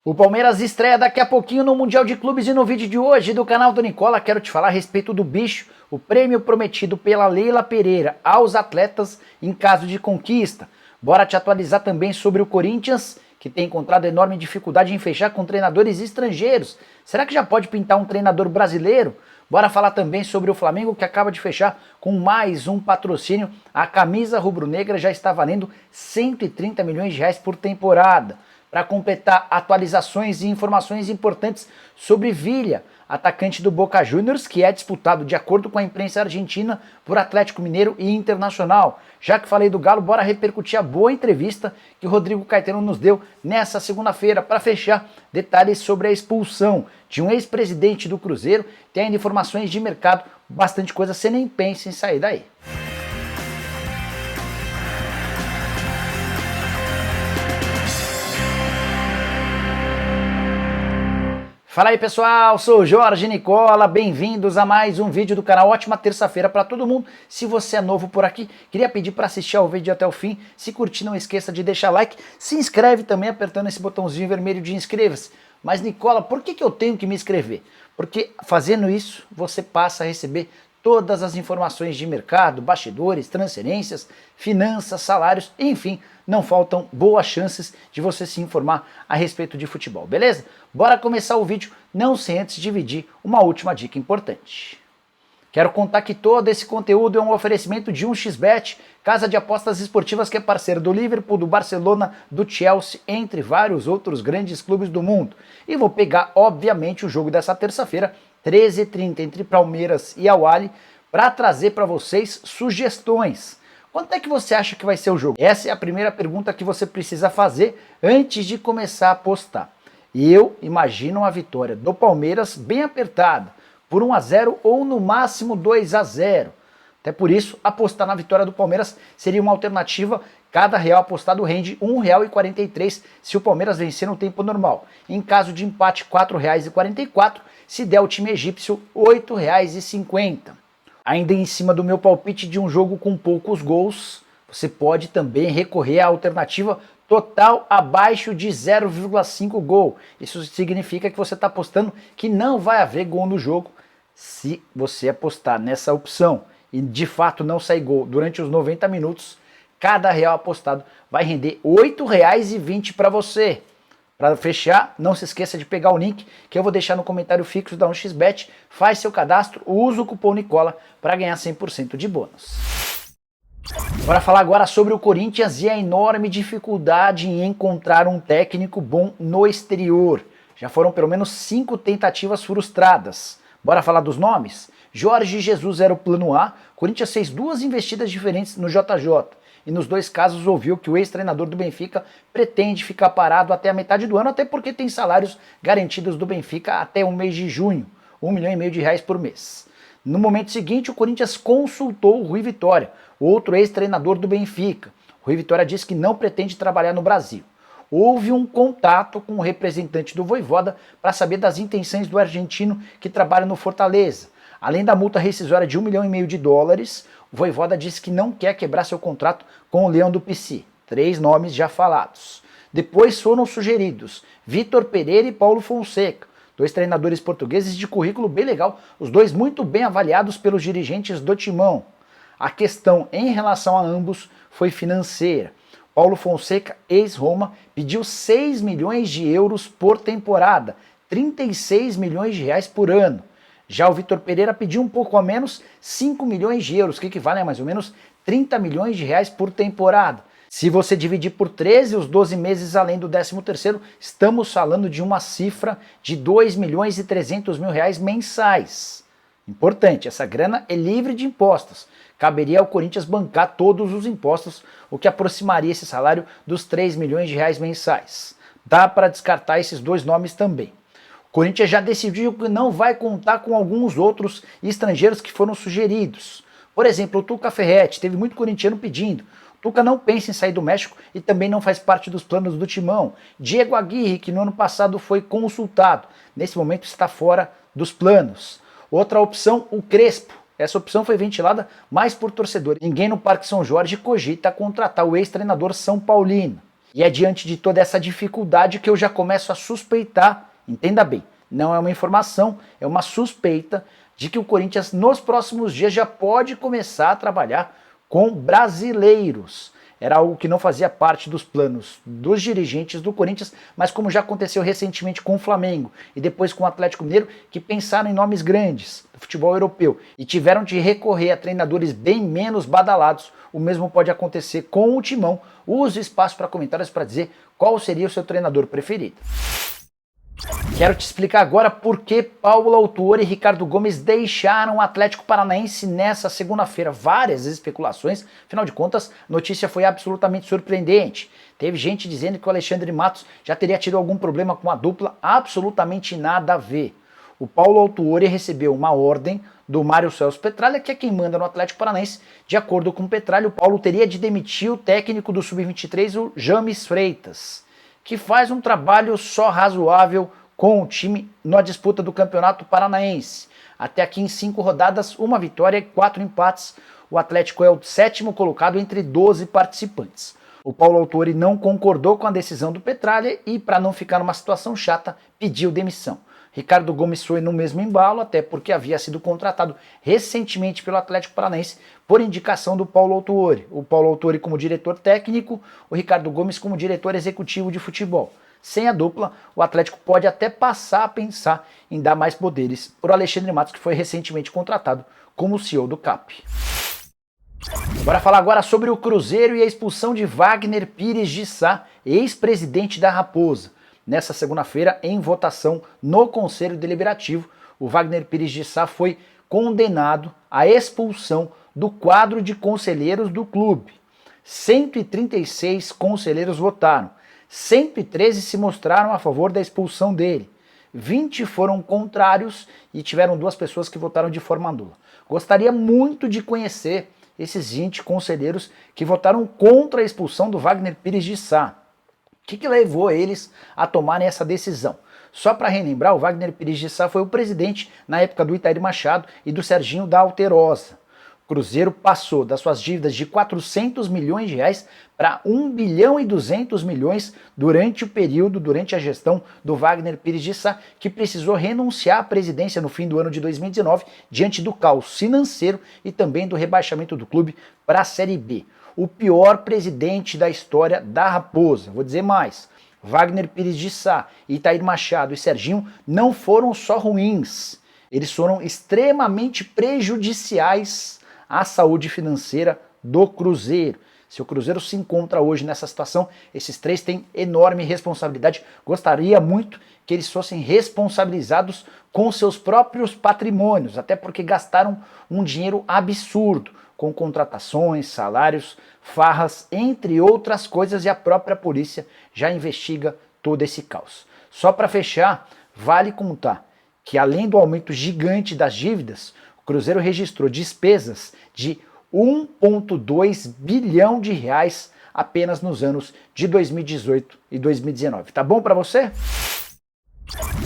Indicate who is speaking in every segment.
Speaker 1: O Palmeiras estreia daqui a pouquinho no Mundial de Clubes e no vídeo de hoje do canal do Nicola quero te falar a respeito do Bicho, o prêmio prometido pela Leila Pereira aos atletas em caso de conquista. Bora te atualizar também sobre o Corinthians, que tem encontrado enorme dificuldade em fechar com treinadores estrangeiros. Será que já pode pintar um treinador brasileiro? Bora falar também sobre o Flamengo, que acaba de fechar com mais um patrocínio. A camisa rubro-negra já está valendo 130 milhões de reais por temporada. Para completar atualizações e informações importantes sobre Villa, atacante do Boca Juniors, que é disputado de acordo com a imprensa argentina por Atlético Mineiro e Internacional. Já que falei do Galo, bora repercutir a boa entrevista que o Rodrigo Caetano nos deu nessa segunda-feira. Para fechar, detalhes sobre a expulsão de um ex-presidente do Cruzeiro, tem ainda informações de mercado, bastante coisa, você nem pensa em sair daí. Fala aí pessoal, sou o Jorge Nicola, bem-vindos a mais um vídeo do canal. Ótima terça-feira para todo mundo. Se você é novo por aqui, queria pedir para assistir ao vídeo até o fim. Se curtir, não esqueça de deixar like, se inscreve também apertando esse botãozinho vermelho de inscreva-se. Mas Nicola, por que eu tenho que me inscrever? Porque fazendo isso, você passa a receber todas as informações de mercado, bastidores, transferências, finanças, salários, enfim, não faltam boas chances de você se informar a respeito de futebol, beleza? Bora começar o vídeo, não sem antes dividir uma última dica importante. Quero contar que todo esse conteúdo é um oferecimento de 1xBet, casa de apostas esportivas que é parceiro do Liverpool, do Barcelona, do Chelsea, entre vários outros grandes clubes do mundo. E vou pegar, obviamente, o jogo dessa terça-feira, 13h30, entre Palmeiras e Al-Ahly, para trazer para vocês sugestões. Quanto é que você acha que vai ser o jogo? Essa é a primeira pergunta que você precisa fazer antes de começar a apostar. E eu imagino uma vitória do Palmeiras bem apertada, por 1-0 ou no máximo 2-0. Até por isso, apostar na vitória do Palmeiras seria uma alternativa. Cada real apostado rende R$ 1,43 se o Palmeiras vencer no tempo normal. Em caso de empate, R$ 4,44, se der o time egípcio, R$ 8,50. Ainda em cima do meu palpite de um jogo com poucos gols, você pode também recorrer à alternativa total abaixo de 0,5 gol. Isso significa que você está apostando que não vai haver gol no jogo. Se você apostar nessa opção e de fato não sair gol durante os 90 minutos, cada real apostado vai render R$ 8,20 para você. Para fechar, não se esqueça de pegar o link que eu vou deixar no comentário fixo da 1xBet, faz seu cadastro, usa o cupom Nicola para ganhar 100% de bônus. Bora falar agora sobre o Corinthians e a enorme dificuldade em encontrar um técnico bom no exterior. Já foram pelo menos 5 tentativas frustradas. Bora falar dos nomes? Jorge Jesus era o plano A, Corinthians fez 2 investidas diferentes no JJ. E nos 2 casos ouviu que o ex-treinador do Benfica pretende ficar parado até a metade do ano, até porque tem salários garantidos do Benfica até o mês de junho, R$ 1,5 milhão por mês. No momento seguinte, o Corinthians consultou o Rui Vitória, outro ex-treinador do Benfica. O Rui Vitória disse que não pretende trabalhar no Brasil. Houve um contato com o representante do Vojvoda para saber das intenções do argentino que trabalha no Fortaleza. Além da multa rescisória de $1,5 milhão, o Vojvoda disse que não quer quebrar seu contrato com o Leão do Pici. 3 nomes já falados. Depois foram sugeridos Vitor Pereira e Paulo Fonseca, 2 treinadores portugueses de currículo bem legal, os 2 muito bem avaliados pelos dirigentes do Timão. A questão em relação a ambos foi financeira. Paulo Fonseca, ex-Roma, pediu 6 milhões de euros por temporada, 36 milhões de reais por ano. Já o Vitor Pereira pediu um pouco a menos, 5 milhões de euros, que equivalem a mais ou menos 30 milhões de reais por temporada. Se você dividir por 13 os 12 meses além do 13º, estamos falando de uma cifra de 2 milhões e 300 mil reais mensais. Importante, essa grana é livre de impostos. Caberia ao Corinthians bancar todos os impostos, o que aproximaria esse salário dos 3 milhões de reais mensais. Dá para descartar esses 2 nomes também. O Corinthians já decidiu que não vai contar com alguns outros estrangeiros que foram sugeridos. Por exemplo, o Tuca Ferretti, teve muito corintiano pedindo. O Tuca não pensa em sair do México e também não faz parte dos planos do Timão. Diego Aguirre, que no ano passado foi consultado, nesse momento está fora dos planos. Outra opção, o Crespo. Essa opção foi ventilada mais por torcedores. Ninguém no Parque São Jorge cogita contratar o ex-treinador São Paulino. E é diante de toda essa dificuldade que eu já começo a suspeitar, entenda bem, não é uma informação, é uma suspeita de que o Corinthians nos próximos dias já pode começar a trabalhar com brasileiros. Era algo que não fazia parte dos planos dos dirigentes do Corinthians, mas como já aconteceu recentemente com o Flamengo e depois com o Atlético Mineiro, que pensaram em nomes grandes do futebol europeu e tiveram de recorrer a treinadores bem menos badalados, o mesmo pode acontecer com o Timão. Use o espaço para comentários para dizer qual seria o seu treinador preferido. Quero te explicar agora por que Paulo Autuori e Ricardo Gomes deixaram o Atlético Paranaense nessa segunda-feira. Várias especulações, afinal de contas, a notícia foi absolutamente surpreendente. Teve gente dizendo que o Alexandre Matos já teria tido algum problema com a dupla, absolutamente nada a ver. O Paulo Autuori recebeu uma ordem do Mário Celso Petralha, que é quem manda no Atlético Paranaense. De acordo com o Petralha, o Paulo teria de demitir o técnico do Sub-23, o James Freitas, que faz um trabalho só razoável com o time na disputa do Campeonato Paranaense. Até aqui em 5 rodadas, 1 vitória e 4 empates. O Atlético é o 7º colocado entre 12 participantes. O Paulo Autuori não concordou com a decisão do Petralha e, para não ficar numa situação chata, pediu demissão. Ricardo Gomes foi no mesmo embalo, até porque havia sido contratado recentemente pelo Atlético Paranaense por indicação do Paulo Autuori. O Paulo Autuori como diretor técnico, o Ricardo Gomes como diretor executivo de futebol. Sem a dupla, o Atlético pode até passar a pensar em dar mais poderes para o Alexandre Matos, que foi recentemente contratado como CEO do CAP. Bora falar agora sobre o Cruzeiro e a expulsão de Wagner Pires de Sá, ex-presidente da Raposa. Nessa segunda-feira, em votação no Conselho Deliberativo, o Wagner Pires de Sá foi condenado à expulsão do quadro de conselheiros do clube. 136 conselheiros votaram, 113 se mostraram a favor da expulsão dele, 20 foram contrários e tiveram 2 pessoas que votaram de forma nula. Gostaria muito de conhecer esses 20 conselheiros que votaram contra a expulsão do Wagner Pires de Sá. O que levou eles a tomarem essa decisão? Só para relembrar, o Wagner Pires de Sá foi o presidente na época do Itair Machado e do Serginho da Alterosa. O Cruzeiro passou das suas dívidas de 400 milhões de reais para 1 bilhão e 200 milhões durante a gestão do Wagner Pires de Sá, que precisou renunciar à presidência no fim do ano de 2019 diante do caos financeiro e também do rebaixamento do clube para a Série B. O pior presidente da história da Raposa. Vou dizer mais, Wagner Pires de Sá, Itair Machado e Serginho não foram só ruins, eles foram extremamente prejudiciais à saúde financeira do Cruzeiro. Se o Cruzeiro se encontra hoje nessa situação, esses 3 têm enorme responsabilidade. Gostaria muito que eles fossem responsabilizados com seus próprios patrimônios, até porque gastaram um dinheiro absurdo com contratações, salários, farras, entre outras coisas, e a própria polícia já investiga todo esse caos. Só para fechar, vale contar que além do aumento gigante das dívidas, o Cruzeiro registrou despesas de 1,2 bilhão de reais apenas nos anos de 2018 e 2019. Tá bom para você?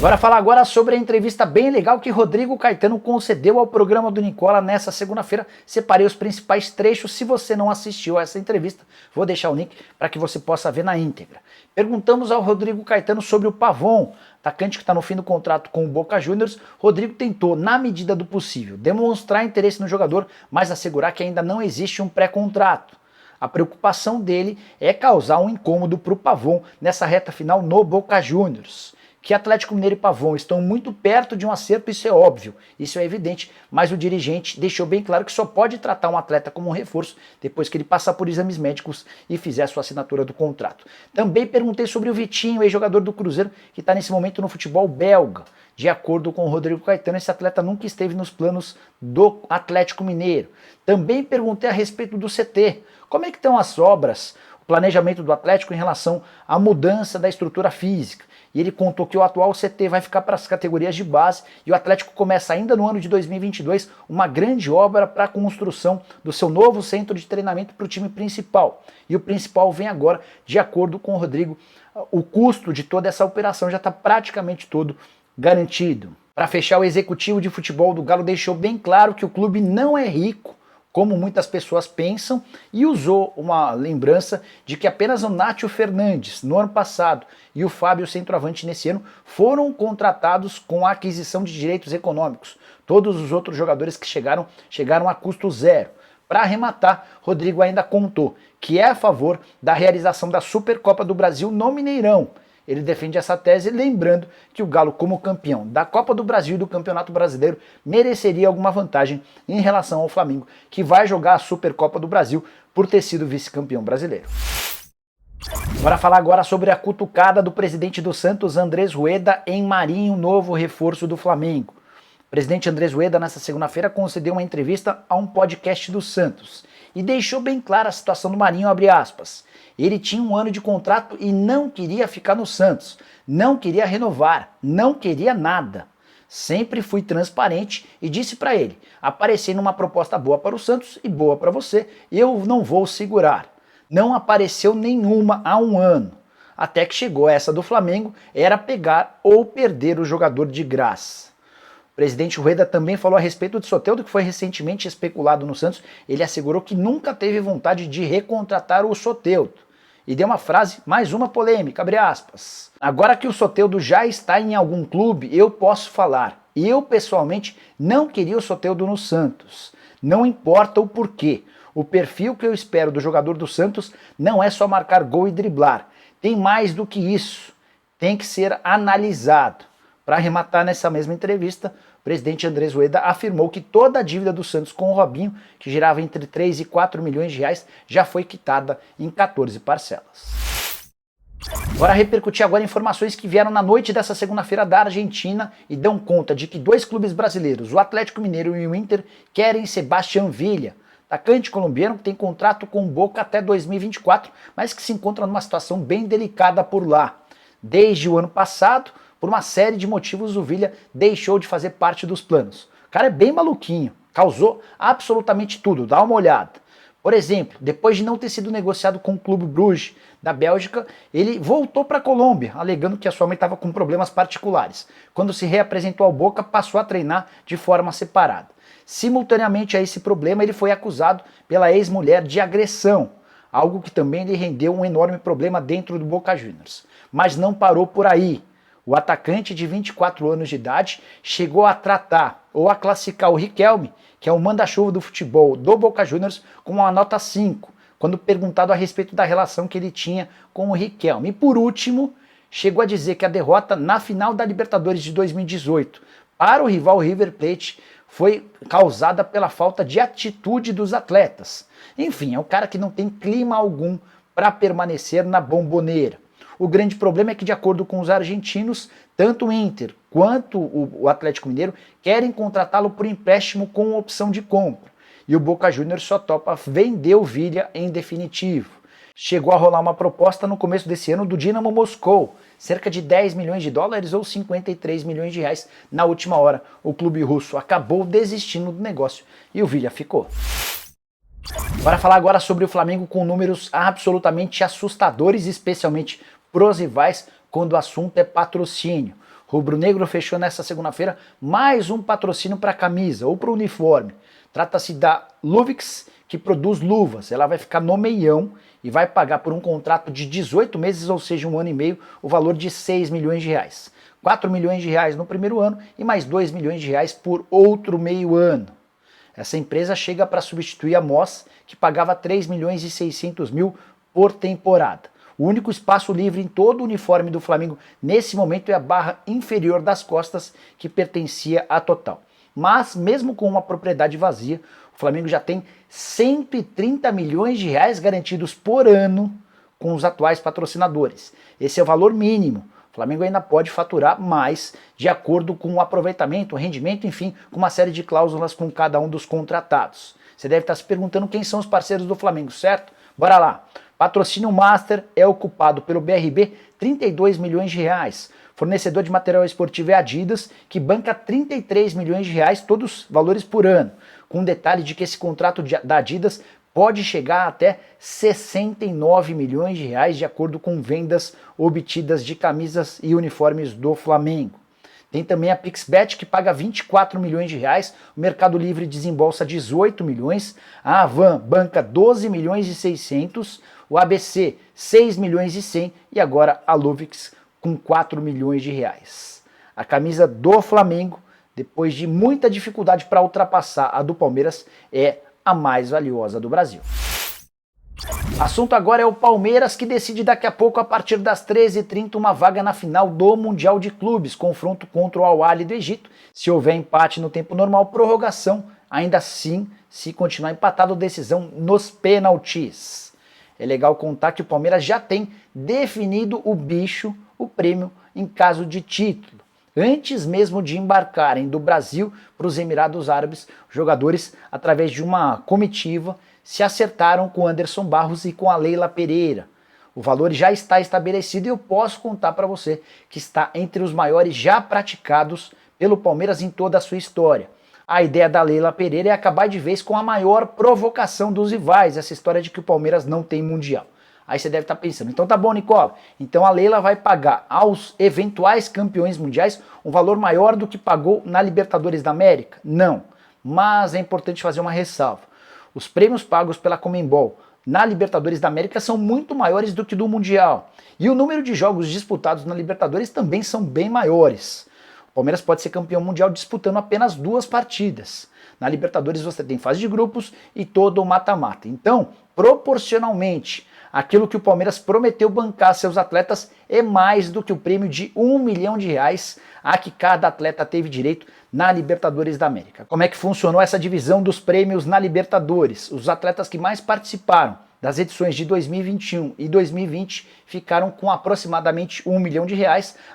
Speaker 1: Bora falar agora sobre a entrevista bem legal que Rodrigo Caetano concedeu ao programa do Nicola nessa segunda-feira. Separei os principais trechos. Se você não assistiu a essa entrevista, vou deixar o link para que você possa ver na íntegra. Perguntamos ao Rodrigo Caetano sobre o Pavon, atacante que está no fim do contrato com o Boca Juniors. Rodrigo tentou, na medida do possível, demonstrar interesse no jogador, mas assegurar que ainda não existe um pré-contrato. A preocupação dele é causar um incômodo para o Pavon nessa reta final no Boca Juniors. Que Atlético Mineiro e Pavon estão muito perto de um acerto, isso é óbvio, isso é evidente, mas o dirigente deixou bem claro que só pode tratar um atleta como um reforço depois que ele passar por exames médicos e fizer a sua assinatura do contrato. Também perguntei sobre o Vitinho, ex-jogador do Cruzeiro, que está nesse momento no futebol belga. De acordo com o Rodrigo Caetano, esse atleta nunca esteve nos planos do Atlético Mineiro. Também perguntei a respeito do CT, como é que estão as obras, o planejamento do Atlético em relação à mudança da estrutura física. E ele contou que o atual CT vai ficar para as categorias de base e o Atlético começa ainda no ano de 2022 uma grande obra para a construção do seu novo centro de treinamento para o time principal. E o principal vem agora, de acordo com o Rodrigo, o custo de toda essa operação já está praticamente todo garantido. Para fechar, o executivo de futebol do Galo deixou bem claro que o clube não é rico como muitas pessoas pensam, e usou uma lembrança de que apenas o Nátio Fernandes, no ano passado, e o Fábio, centroavante, nesse ano, foram contratados com a aquisição de direitos econômicos. Todos os outros jogadores que chegaram a custo zero. Para arrematar, Rodrigo ainda contou que é a favor da realização da Supercopa do Brasil no Mineirão. Ele defende essa tese, lembrando que o Galo, como campeão da Copa do Brasil e do Campeonato Brasileiro, mereceria alguma vantagem em relação ao Flamengo, que vai jogar a Supercopa do Brasil por ter sido vice-campeão brasileiro. Bora falar agora sobre a cutucada do presidente do Santos, Andrés Rueda, em Marinho, novo reforço do Flamengo. O presidente Andrés Rueda, nesta segunda-feira, concedeu uma entrevista a um podcast do Santos e deixou bem clara a situação do Marinho, abre aspas. Ele tinha 1 ano de contrato e não queria ficar no Santos, não queria renovar, não queria nada. Sempre fui transparente e disse para ele, apareci numa proposta boa para o Santos e boa para você, eu não vou segurar. Não apareceu nenhuma há 1 ano. Até que chegou essa do Flamengo, era pegar ou perder o jogador de graça. O presidente Rueda também falou a respeito de Soteldo, que foi recentemente especulado no Santos. Ele assegurou que nunca teve vontade de recontratar o Soteldo. E deu uma frase, mais uma polêmica, abre aspas. Agora que o Soteldo já está em algum clube, eu posso falar. Eu, pessoalmente, não queria o Soteldo no Santos. Não importa o porquê. O perfil que eu espero do jogador do Santos não é só marcar gol e driblar. Tem mais do que isso. Tem que ser analisado. Para arrematar nessa mesma entrevista, o presidente Andrés Rueda afirmou que toda a dívida do Santos com o Robinho, que girava entre 3 e 4 milhões de reais, já foi quitada em 14 parcelas. Bora repercutir agora informações que vieram na noite dessa segunda-feira da Argentina e dão conta de que 2 clubes brasileiros, o Atlético Mineiro e o Inter, querem Sebastián Villa, atacante colombiano que tem contrato com o Boca até 2024, mas que se encontra numa situação bem delicada por lá. Desde o ano passado, por uma série de motivos, o Villa deixou de fazer parte dos planos. O cara é bem maluquinho, causou absolutamente tudo, dá uma olhada. Por exemplo, depois de não ter sido negociado com o Clube Bruges da Bélgica, ele voltou para a Colômbia, alegando que a sua mãe estava com problemas particulares. Quando se reapresentou ao Boca, passou a treinar de forma separada. Simultaneamente a esse problema, ele foi acusado pela ex-mulher de agressão, algo que também lhe rendeu um enorme problema dentro do Boca Juniors. Mas não parou por aí. O atacante de 24 anos de idade chegou a tratar ou a classificar o Riquelme, que é o manda-chuva do futebol do Boca Juniors, com uma nota 5, quando perguntado a respeito da relação que ele tinha com o Riquelme. E por último, chegou a dizer que a derrota na final da Libertadores de 2018 para o rival River Plate foi causada pela falta de atitude dos atletas. Enfim, é um cara que não tem clima algum para permanecer na Bombonera. O grande problema é que, de acordo com os argentinos, tanto o Inter quanto o Atlético Mineiro querem contratá-lo por empréstimo com opção de compra. E o Boca Juniors só topa vender o Villa em definitivo. Chegou a rolar uma proposta no começo desse ano do Dinamo Moscou, cerca de 10 milhões de dólares ou 53 milhões de reais. Na última hora, o clube russo acabou desistindo do negócio e o Villa ficou. Bora falar agora sobre o Flamengo com números absolutamente assustadores, especialmente pros rivais, quando o assunto é patrocínio. O rubro-negro fechou nesta segunda-feira mais um patrocínio para a camisa ou para o uniforme. Trata-se da Luvix, que produz luvas. Ela vai ficar no meião e vai pagar por um contrato de 18 meses, ou seja, 1 ano e meio, o valor de 6 milhões de reais. 4 milhões de reais no primeiro ano e mais 2 milhões de reais por outro meio ano. Essa empresa chega para substituir a Moss, que pagava 3 milhões e 600 mil por temporada. O único espaço livre em todo o uniforme do Flamengo nesse momento é a barra inferior das costas, que pertencia à Total. Mas, mesmo com uma propriedade vazia, o Flamengo já tem 130 milhões de reais garantidos por ano com os atuais patrocinadores. Esse é o valor mínimo. O Flamengo ainda pode faturar mais, de acordo com o aproveitamento, o rendimento, enfim, com uma série de cláusulas com cada um dos contratados. Você deve estar se perguntando quem são os parceiros do Flamengo, certo? Bora lá! Patrocínio Master é ocupado pelo BRB, 32 milhões de reais. Fornecedor de material esportivo é Adidas, que banca 33 milhões de reais, todos valores por ano. Com um detalhe de que esse contrato da Adidas pode chegar até 69 milhões de reais, de acordo com vendas obtidas de camisas e uniformes do Flamengo. Tem também a Pixbet, que paga 24 milhões de reais, o Mercado Livre desembolsa 18 milhões, a Avan banca 12 milhões e 600, o ABC 6 milhões e 100 e agora a Lovix com 4 milhões de reais. A camisa do Flamengo, depois de muita dificuldade para ultrapassar a do Palmeiras, é a mais valiosa do Brasil. Assunto agora é o Palmeiras, que decide daqui a pouco, a partir das 13h30, uma vaga na final do Mundial de Clubes, confronto contra o Al-Ahly do Egito. Se houver empate no tempo normal, prorrogação, ainda assim, se continuar empatado, decisão nos pênaltis. É legal contar que o Palmeiras já tem definido o bicho, o prêmio, em caso de título. Antes mesmo de embarcarem do Brasil para os Emirados Árabes, os jogadores, através de uma comitiva, se acertaram com Anderson Barros e com a Leila Pereira. O valor já está estabelecido e eu posso contar para você que está entre os maiores já praticados pelo Palmeiras em toda a sua história. A ideia da Leila Pereira é acabar de vez com a maior provocação dos rivais, essa história de que o Palmeiras não tem Mundial. Aí você deve estar pensando, então tá bom, Nicola, então a Leila vai pagar aos eventuais campeões mundiais um valor maior do que pagou na Libertadores da América? Não, mas é importante fazer uma ressalva. Os prêmios pagos pela Conmebol na Libertadores da América são muito maiores do que do Mundial. E o número de jogos disputados na Libertadores também são bem maiores. O Palmeiras pode ser campeão mundial disputando apenas 2 partidas. Na Libertadores você tem fase de grupos e todo o mata-mata. Então, proporcionalmente, aquilo que o Palmeiras prometeu bancar a seus atletas é mais do que o prêmio de R$1 milhão a que cada atleta teve direito na Libertadores da América. Como é que funcionou essa divisão dos prêmios na Libertadores? Os atletas que mais participaram das edições de 2021 e 2020 ficaram com aproximadamente R$1 milhão,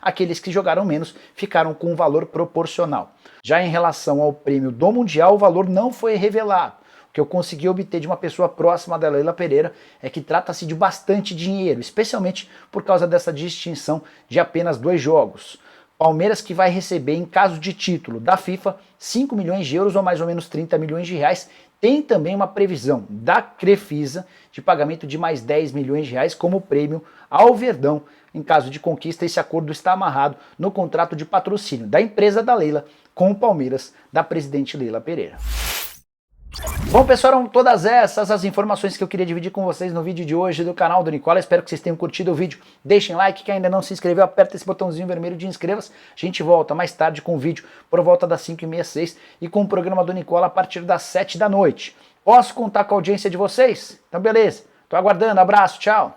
Speaker 1: aqueles que jogaram menos ficaram com um valor proporcional. Já em relação ao prêmio do Mundial, o valor não foi revelado. O que eu consegui obter de uma pessoa próxima da Leila Pereira é que trata-se de bastante dinheiro, especialmente por causa dessa distinção de apenas 2 jogos. Palmeiras que vai receber, em caso de título da FIFA, 5 milhões de euros ou mais ou menos 30 milhões de reais. Tem também uma previsão da Crefisa de pagamento de mais 10 milhões de reais como prêmio ao Verdão. Em caso de conquista, esse acordo está amarrado no contrato de patrocínio da empresa da Leila com o Palmeiras, da presidente Leila Pereira. Bom, pessoal, eram todas essas as informações que eu queria dividir com vocês no vídeo de hoje do canal do Nicola. Espero que vocês tenham curtido o vídeo. Deixem like, quem ainda não se inscreveu, aperta esse botãozinho vermelho de inscreva-se. A gente volta mais tarde com o vídeo por volta das 5h30, 6 e com o programa do Nicola a partir das 7 da noite. Posso contar com a audiência de vocês? Então beleza, tô aguardando, abraço, tchau!